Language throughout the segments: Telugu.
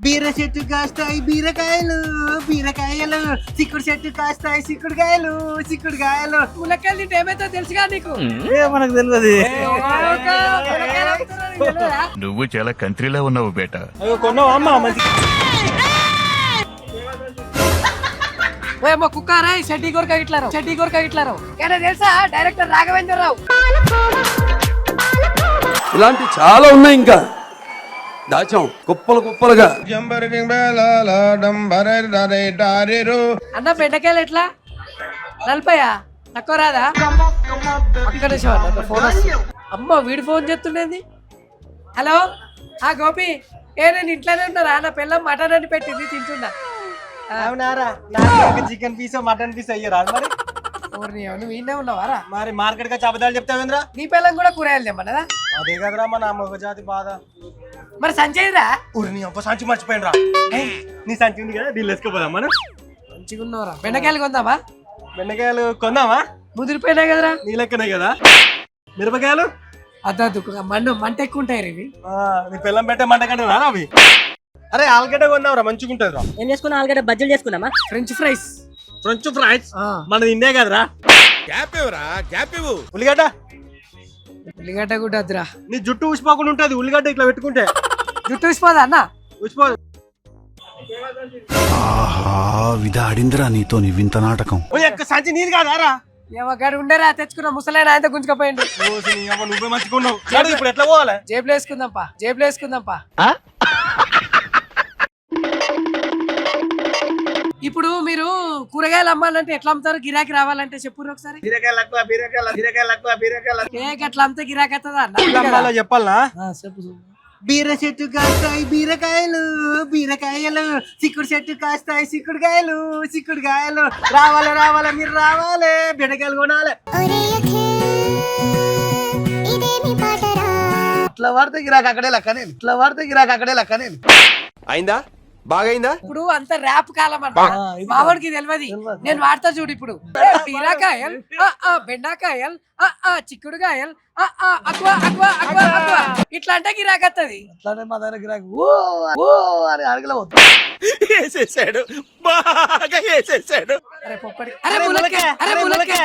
బీర చెట్టు కాస్తాయి బీరకాయలు బీరకాయలు, చిక్కుడు చెట్టు కాస్తాయి చిక్కుడుకాయలు చిక్కుడుకాయలు. ములక్కాయలు తింటే ఏమైతే తెలుసుగా నీకు? మనకు తెలియదు. నువ్వు చాలా కంట్రీలో ఉన్నావు బేటా. కొన్నావా అమ్మా మంచి ఓయమ్మ కుక్కారా షెడ్డీ కొరక ఇట్లారు కానీ తెలుసా డైరెక్టర్ రాఘవేంద్ర రావు. ఇలాంటి చాలా ఉన్నాయి, ఇంకా దాచాం కుప్పలు కుప్పలుగా. అన్న బెండకాయలు ఎట్లా 40 తక్కువ రాదా? అక్కడ ఫోన్ వస్తుంది. అమ్మ వీడి ఫోన్ చేస్తుండేది. హలో గోపి, నేను ఇంట్లోనే ఉన్నారా? నా పిల్లం మటన్ అని పెట్టింది తింటున్నా. అవునారా? చికెన్ పీస్ మటన్ పీస్ అయ్యారా మరి? నువ్వు ఈయనే ఉన్నావారా? మరి మార్కెట్ గా అబద్ధాలు చెప్తావేంద్రా? నీ పిల్లం కూడా కూరగాయలు తెమ్మన్నదా? అదే కదరా మన అమ్మ జాతి బాధ. మరి సంచయిరా నీ అబ్బ సంచి మర్చిపోయినరా? నీ సంచి ఉంది కదా, డీల్ వేసుకోపోదాం మనం. మంచిగా ఉన్నారా? బెండకాయలు కొందామా? బెండకాయలు కొందామా? ముదిరిపోయినాయి కదరా? నీ లెక్కనే కదా. మిరపకాయలు అద్దద్దు మంట ఎక్కువ ఉంటాయి ఇవి. నీ పిల్లం పెట్టే మంట కంటే రారా అవి? అరే ఆలుగడ్డ కొన్నావురా, మంచిగా ఉంటుంది రా. ఏం చేసుకున్నా? ఆలుగడ్డ బజ్జీలు చేసుకున్నామా? ఫ్రెంచ్ ఫ్రైస్ మనది ఇండే కదరా. ఉల్లిగడ్డ ఉల్లిగడ్డ కూడా వద్దురా. నీ జుట్టు ఊసిపోకుండా ఉంటది ఉల్లిగడ్డ ఇట్లా పెట్టుకుంటే. జుట్టు ఊసిపోదా అన్న? ఊసిపోదు. విధాడిందిరా నీతో నీ వింత నాటకం. సంచి నీది కాదారా? ఏమగాడు ఉండరా తెచ్చుకున్న ముసలైన ఆయన గుంజుకపోయిండు. నువ్వే మంచుకున్నావు. ఇప్పుడు ఎట్లా పోవాలి? జేబులో వేసుకుందాంపా. ఇప్పుడు మీరు కూరగాయలు అమ్మాలంటే ఎట్లా అమ్ముతారు? గిరాకీ రావాలంటే చెప్పు ఒకసారి. ఎట్లా అమ్మితే గిరాకీ అవుతుందా అన్న? చెప్పాలా? చెప్పు. బీర చెట్టు కాస్తాయి బీరకాయలు బీరకాయలు, చిక్కుడు చెట్టు కాస్తాయి చిక్కుడుకాయలు చిక్కుడుకాయలు. రావాలి మీరు రావాలి, బెండకాయలు కొనాలి. ఇట్లా వాడితే గిరాక అక్కడే లెక్క నేను. అయిందా? బాగైందా? ఇప్పుడు అంత ర్యాప్ కాలం అన్న మావాడికి తెలియదు. నేను వాడతా చూడు. ఇప్పుడు బీరకాయలు, బెండకాయలు, చిక్కుడుకాయలు, ఇట్లా అంటే గిరాకత్తది. అట్లానే మా దగ్గర గిరాకి అని అడగలే వేసేసాడు, బాగా వేసేసాడు. అరే పొప్పడి, అరే ములక్కాయ.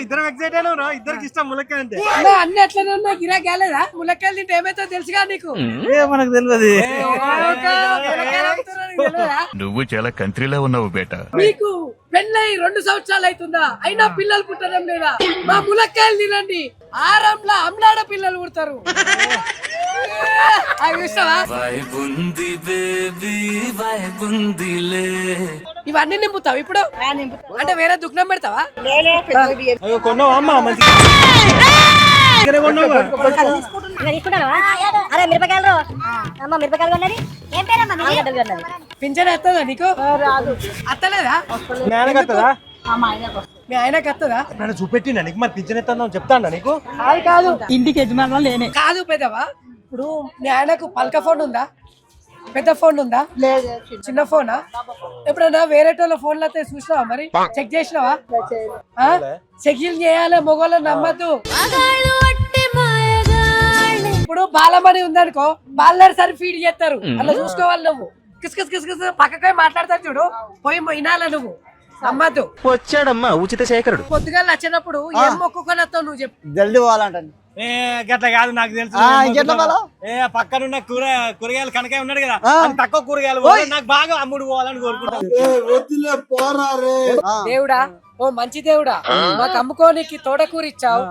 ఇద్దరు ఎక్సైట్ అయినా, ఇద్దరికి ఇష్టం ములక్కాయ అంటే. అన్ని అట్లనే ఉన్నా గిరాకీ కాలేదా? ములక్కాయలు తింటే ఏమైతే తెలుసుగా నీకు? మనకు తెలియదు. నువ్వు చాలా కంట్రీలో ఉన్నావు బేటా. మీకు పెళ్ళై 2 సంవత్సరాలు అవుతుందా? అయినా పిల్లలు పుట్టడం లేదా? మా ములక్కాయలు తినండి, ఆరంలా అమ్లాడ పిల్లలు పుడతారు. ఇవన్నీ నింపుతావు ఇప్పుడు? అంటే వేరే దుఃఖం పెడతావా? కొన్నావా అమ్మా మంచి? అరే మిరపకాయలు అమ్మ, మిరపకాయలు కొన్నది. ఏం పేరమ్మా? పింఛన్ వస్తుందా నీకు? అత్తలేదా? మీ ఆయనకి వస్తుందా? నన్ను చూపెట్టినా నీకు మరి పింఛన్ ఎత్తా చెప్తాను నీకు. కాదు ఇంటికి యజమానులు నేనే. కాదు పెద్దవా. ఇప్పుడు మీ ఆయనకు పలక ఫోన్ ఉందా? పెద్ద ఫోన్ ఉందా? చిన్న ఫోనా? ఎప్పుడన్నా వేరే వాళ్ళ ఫోన్లు అయితే చూసినావా? మరి చెక్ చేసినావా? చెకింగ్ చేయాలి, మొగోళ్ళని నమ్మద్దు. ఇప్పుడు బాలమణి ఉందనుకో, బాలర్ సరి ఫీడ్ చేస్తారు, అలా చూసుకోవాలి. నువ్వు కిస్ పక్కకి మాట్లాడతారు చూడు, పోయి వినాల, నువ్వు నమ్మద్దు. వచ్చాడమ్మా ఉచిత శేఖరుడు. పొద్దుగా వచ్చినప్పుడు ఏం మొక్కుకొని వస్తావు నువ్వు చెప్పు. జల్దీ పోవాలంట. గట్ల కాదు, నాకు తెలుసు. పక్కనున్న కూరగాయలు కనకాయ ఉన్నాడు కదా, తక్కువ కూరగాయలు నాకు బాగా అమ్ముడు పోవాలని కోరుకుంటాను. దేవుడా, ఓ మంచి దేవుడా, మాకు అమ్ముకోనికి తోటకూర ఇచ్చావు,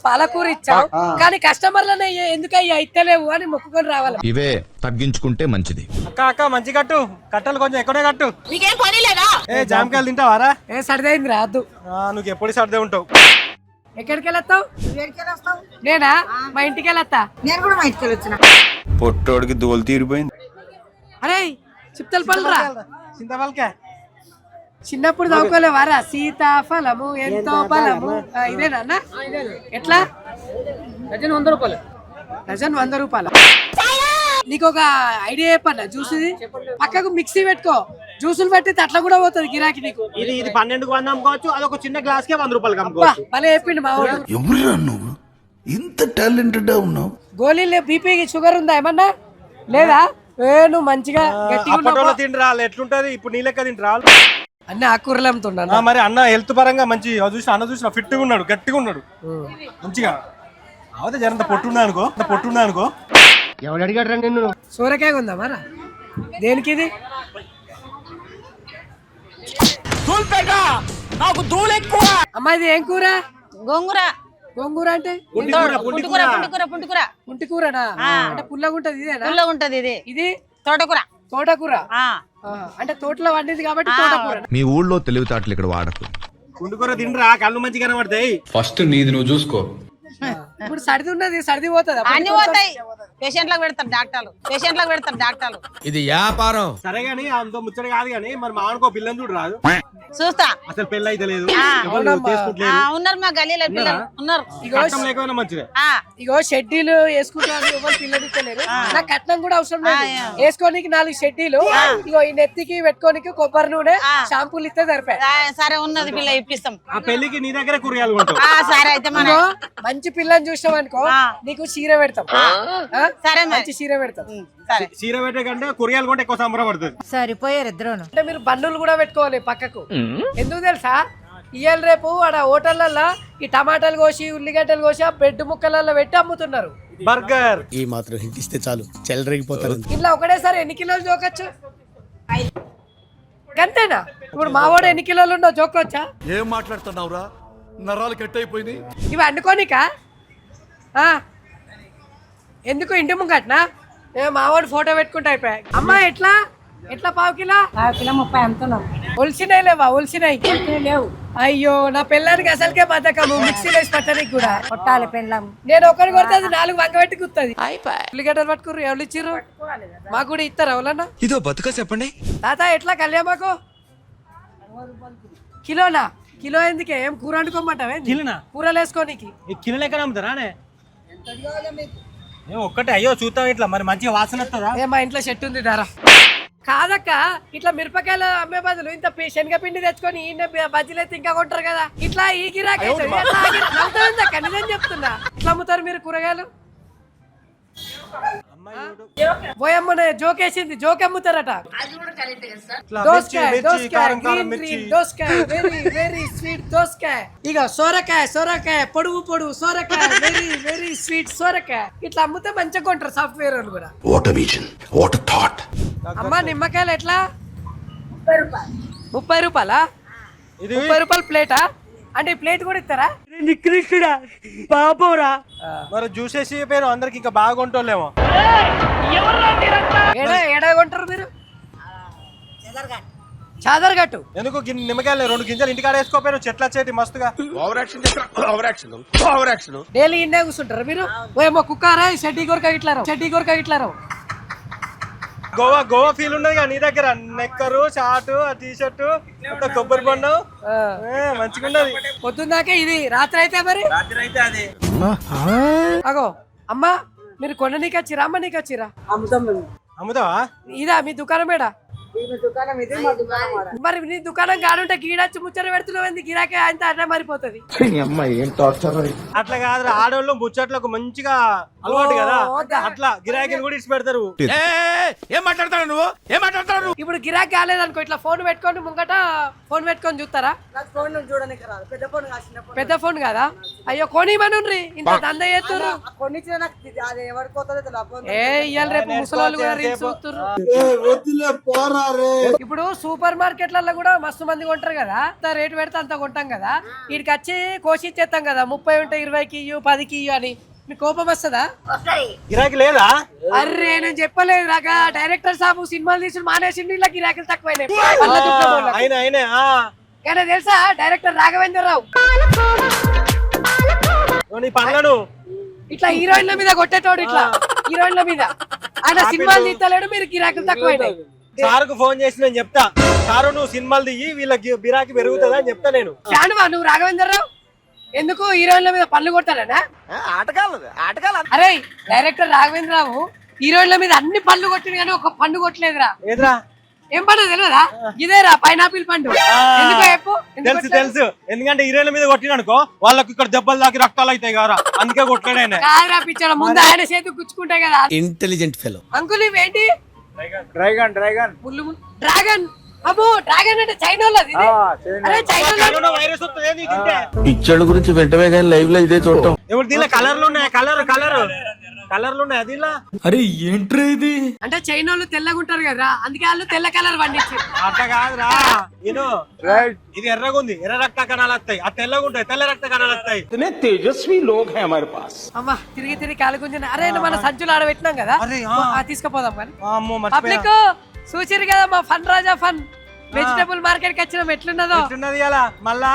పాలకూర ఇచ్చావు, కానీ కస్టమర్లనే ఎందుకయ్యా ఇత్తలేవు అని మొక్కుకొని రావాలి. ఇవే తగ్గించుకుంటే మంచిది. అక్క మంచి కట్టు, కట్టలు కొంచెం ఎక్కువనే కట్టు. జామకాయలు తింటావారా? సర్దైంది రాదు. నువ్వు ఎప్పుడు సర్దే ఉంటావు. ఎక్కడికి వెళ్ళొస్తావు? నేనా మా ఇంటికి వెళ్ళొస్తా. నేను కూడా మా ఇంటికి వచ్చిన. పొట్టోడికి దోలు తీరిపోయింది. అరే చిప్తల పళ్ళరా, చింతపలకే చిన్నప్పుడు చదువుకోలేవారా? సీతాఫలము ఎంతో బలము, ఇదేనా? ఎట్లా? డజన్ 100 రూపాయలు. డజన్ 100 రూపాయలు. నీకు ఒక ఐడియా చెప్పన్నా, జ్యూస్ పక్కకు మిక్సీ పెట్టుకో, జ్యూసులు పెట్టి అట్లా కూడా పోతుంది గిరాకీ నీకు. ఇది 12కు 100 అమ్ముకోవచ్చు, అదొక చిన్న గ్లాస్ కే 100 రూపాయలు అమ్ముకోవచ్చు. భలే చెప్పిండు మా వాడు. ఎవరురా నువ్వు? ఇంత టాలెంటెడ్ ఉన్నావు. గోళీలు బీపీకి షుగర్ ఉందా ఏమన్నా లేదా? నువ్వు మంచిగా గట్టిగా అప్పటోళ్ళ తిండి రాళ్ళు ఎట్లుంటది ఇప్పుడు నీ లెక్క తిండి రాళ్ళు. అన్ని ఆకుకూరలు అమ్ముతున్నా. మరి అన్న హెల్త్ పరంగా మంచి చూసిన ఫిట్ గా ఉన్నాడు, గట్టిగా ఉన్నాడు మంచిగా. అవతే జరంత పొట్టున్నా అనుకో ఎవడు అడిగాడు రా నిన్ను? సూరకాయ ఉందా మరా? దేనికి ఇది? అమ్మా ఇది ఏం కూర? గోంగూర. గోంగూర అంటే పుంటికూరనా? అంటే పుల్లగా ఉంటది ఇదేనా? పుల్లగా ఉంటది ఇది. ఇది తోటకూర. తోటకూర అంటే తోటలో వండింది కాబట్టి తోటకూర. మీ ఊళ్ళో తెలివితేటలు ఇక్కడ వాడకు. పుండుకూర తిండ్రా, కళ్ళు మంచిగా కనబడతాయి. ఫస్ట్ నీది నువ్వు చూసుకో. ఇప్పుడు సర్ది ఉన్నది, సర్ది పోతుంది. అన్ని పోతాయి. పేషెంట్లకు పెడతారు డాక్టర్లు. ఇది వ్యాపారం. సరే గానీ అంత ముచ్చట కాదు గానీ మరి మా ఆనుకో పిల్లని చూడు రాదు. చూస్తా. అసలు పెళ్లి అయితే లేదు, ఉన్నారు మా గల్లీలో పిల్లలు ఉన్నారు. లేకపోయినా మంచిదే. ఇగో షెడ్యూలు వేసుకుంటారు, ఎవరు పిల్లనిచ్చలేరు. నాకు కట్నం కూడా అవసరం లేదు. వేసుకోనికి 4 షెడ్యూలు, ఇగో ఈ నెత్తికి పెట్టుకోనికి కొబ్బరి నూనె షాంపూలు ఇస్తే సరిపోయి. సరే ఉన్నది పిల్ల ఇప్పిస్తాం. ఆ పెళ్లికి నీ దగ్గర కూరగాయలు కొంటాం. సరే అయితే మన మంచి పిల్లని చూసాం అనుకో నీకు చీర పెడతాం. సరే మంచి చీర పెడతాం. చీర పెట్టే కంటే కూరగాయలు కొంటే ఎక్కువ సంబరం పడుతుంది. సరిపోయారు ఇద్దరు. అంటే మీరు బండ్లు కూడా పెట్టుకోవాలి పక్కకు. ఎందుకు తెలుసా? ఇవాళ రేపు ఆడ హోటళ్లలో ఈ టమాటాలు కోసి ఉల్లిగడ్డలు కోసి ఆ బెడ్ ముక్కలలో పెట్టి అమ్ముతున్నారు. బర్గర్ ఈ మాత్రం హిట్ ఇస్తే చాలు చెలరేగిపోతారు. ఇట్లా ఒకటేసారి ఎన్ని కిలోలు జోకొచ్చు? గంతేనా? ఇప్పుడు మావాడు ఎన్ని కిలోలు ఉండవు జోకొచ్చా? ఏం మాట్లాడుతున్నావురా? నరాలు కట్ అయిపోయింది. ఇవి వండుకోనికా? ఎందుకు ఇంటి ముంగట్నా? మావాడు ఫోటో పెట్టుకుంటా అయిపోయా. అమ్మా ఎట్లా పావు కిలో? 30 అమ్ముతున్నాం. ఒలిసినాయి లేవా? ఒలిసినాయి లేవు. అయ్యో నా పిల్లానికి అసలుకే బతకము. మిక్సీ వేసి పట్టడానికి కూడా కొట్టాలి పెళ్ళాం. నేను ఒకటి కొడితే అది 4 వంగ పెట్టి కుత్తది. ఉల్లిగడ్డలు పట్టుకుర్రు, ఎవరు ఇచ్చిర్రు? మాకు కూడా ఇస్తారా ఎవరన్నా? ఇదో బతుక చెప్పండి. తాత ఎట్లా కళ్యామాకు కిలోనా? కిలో ఎందుకే? ఏం కూర వండుకోమంటావే? కూరలు వేసుకోనికి కిలో ఎక్కడ అమ్ముతారా? ఒక్కటే అయ్యో చూద్దాం ఇట్లా మరి మంచిగా వాసన వస్తుందా? మా ఇంట్లో చెట్టు ఉంది ధర కాదక్క. ఇట్లా మిరపకాయలు అమ్మే బదులు ఇంత శనగపిండి తెచ్చుకొని ఈ బజ్జీలు అయితే ఇంకా కొంటారు కదా. ఇట్లా ఈ గిరాకీ నిజం చెప్తున్నా. ఇట్లా అమ్ముతారు మీరు కూరగాయలు? పోయమ్మనే జోకేసింది, జోక్ అమ్ముతారట. దోసకాయ వెరీ వెరీ స్వీట్ దోసకాయ. ఇక సోరకాయ పొడుగు సోరకాయ వెరీ వెరీ స్వీట్ సోరకాయ. ఇట్లా అమ్ముతే మంచిగా కొంటారు సాఫ్ట్వేర్ వాళ్ళు కూడా. అమ్మా నిమ్మకాయలు ఎట్లా? 30 రూపాయలా? 30 రూపాయలు ప్లేటా? అంటే ఈ ప్లేట్ కూడా ఇస్తారా? మరి జ్యూసెస్ పేరు అందరికి ఇంకా బాగా కొంటోళ్ళేమో. ఏడా కొంటారు మీరు? చాదర్ గట్టు. ఎందుకు నిమ్మకాయలు 2 గింజలు ఇంటికాడ వేసుకోపోయారు, చెట్ల చేతి మస్తుగా. డైలీ ఇండే కూర్చుంటారు మీరు? ఏమో కుక్కారా? షెడ్డీ కొరక ఇట్లారు. గోవా ఫీల్ ఉన్నది నీ దగ్గర. నెక్కరు షార్ట్ టీ షర్ట్ కొబ్బరి బొండం మంచిగా ఉన్నది. పొద్దున్నాకే ఇది, రాత్రి అయితే మరి అగో అమ్మా మీరు కొననీకి వచ్చిరా అమ్మనీకి వచ్చిరా? అమ్ముతావా? ఇదా మీ దుకాణం మేడా? మరి నీ దుకాణం కానుంటే గీడొచ్చి ముచ్చట పెడుతున్నావు ఎందుకు? గిరాకే అంత అట్లా మారిపోతుంది. అట్లా కాదు, ఆడవాళ్ళు ముచ్చట్లకు మంచిగా అలవాటు కదా, అట్లా గిరాకీని కూడా ఇచ్చి పెడతారు. ఏం మాట్లాడతాడు నువ్వు? ఇప్పుడు గిరాకీ కాలేదనుకో ఇట్లా ఫోన్ పెట్టుకొని ముంగట ఫోన్ పెట్టుకొని చూస్తారా? పెద్ద ఫోన్ కాదా? అయ్యో కొనిమనుండ్రి, ఇంత దంద చేస్తుర్రు. ఇవాళ రేపు ముసలోళ్ళు కూడా రీల్స్ చూస్తుర్రు. ఇప్పుడు సూపర్ మార్కెట్లలో కూడా మస్తు మంది కొంటారు కదా, అంత రేటు పెడితే అంత కొంటాం కదా. వీడికి వచ్చి కోసి ఇచ్చేస్తాం కదా, 30 ఉంటే 20కి ఇయ్యు 10కి ఇయ్యు అని. మీకు కోపం వస్తుందా? గిరాకీ లేదా? అర్రే నేను చెప్పలేదు నాక. డైరెక్టర్ సాబు సినిమాలు తీసుకుని మానేసిండు, ఇలా గిరాకీలు తక్కువైనాయి. కానీ తెలుసా డైరెక్టర్ రాఘవేంద్రరావు పనులను ఇట్లా హీరోయిన్ల మీద కొట్టేటోడు, ఇట్లా హీరోయిన్ల మీద. ఆయన సినిమాలు తీస్తలేడు, మీరు గిరాకీలు తక్కువైనాయి. సార్కు ఫోన్ చేసి నేను చెప్తా, సారు నువ్వు సినిమాలు దిగి వీళ్ళకి గిరాకీ పెరుగుతుందా అని చెప్తా నేను. ఫ్యాన్వా నువ్వు రాఘవేంద్రరావు? ఎందుకు హీరోయిన్ల మీద పళ్ళు కొట్టాలనా? ఆటగాళ్ళు అరే డైరెక్టర్ రాఘవేంద్రరావు హీరోయిన్ల మీద అన్ని పళ్ళు కొట్టింది కానీ ఒక పన్ను కొట్టలేదురా. ఏదిరా? ఏం పండు తెలియదా? ఇదేరా పైనాపిల్ పండు. ఎందుకో చెప్పు. ఎందుకు తెలుసు కొట్టాడు? తెలుసు, ఎందుకంటే హీరోయిన్ మీద కొట్టిననుకో వాళ్ళకి ఇక్కడ దెబ్బలు దాకి రక్తాలు అవుతాయి కదా, అందుకే కొట్లాడాయన. కాదురా పిచ్చోడా, ముందు ఆయన చేతికి గుచ్చుకుంటాయి కదా. Intelligent fellow. అంకుల్ ఇవేంటి? Dragon dragon dragon. అబ్బో డ్రాగన్ అంటే చైనా వాళ్ళది ఇది. అరే చైనా వైరస్ వస్తుంది తింటే. పిచ్చోళ్ళ గురించి వెంటనే కానీ లైవ్ లో ఇదే చూడటం. ఇప్పుడు దీనిలో కలర్లు ఉన్నాయి, కలర్లు ఉన్నాయి. అది ఇలా అరే ఏంట్రా ఇది? అంటే చైనా వాళ్ళు తెల్లగా ఉంటారు కదా, అందుకే వాళ్ళు తెల్ల కలర్ పండించారు. అట్లా కాదురా, నేను ఇది ఎర్రగా ఉంది, ఎర్ర రక్త కణాలు వస్తాయి. ఆ తెల్లగా ఉంటాయి, తెల్ల రక్త కణాలు వస్తాయి. అమ్మా తిరిగి తిరిగి కాలు గుంజిన. అరే మన సంచులు ఆడబెట్టినాం కదా, అరే, తీసుకుపోదాం కానీ. అమ్మో మర్చిపోయా. పబ్లిక్ చూసిరు కదా మా ఫన్ రాజా ఫన్ వెజిటబుల్ మార్కెట్ కి వచ్చినాం. ఎట్లున్నదో ఎట్లున్నది ఇలా మళ్ళా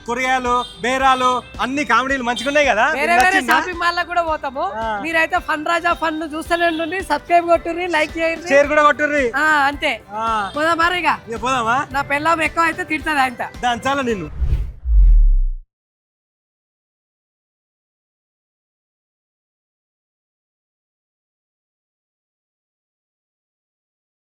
కూరగాయలు బేరాలు అన్ని కామెడీలు మంచిగా ఉన్నాయి కదా. వేరే వేరే షాపింగ్ మాల్ లో కూడా పోతాము. మీరైతే ఫన్ రాజా ఫన్ చూస్తలేండి, సబ్స్క్రైబ్ కొట్టుర్రి, లైక్ చేయండి, షేర్ కూడా కొట్టుర్రి. అంతే. పోదాం మరి ఇక. పోదామా? నా పెళ్ళాం ఎక్కువ అయితే తింటది ఆయన. దాని చాలా నిన్ను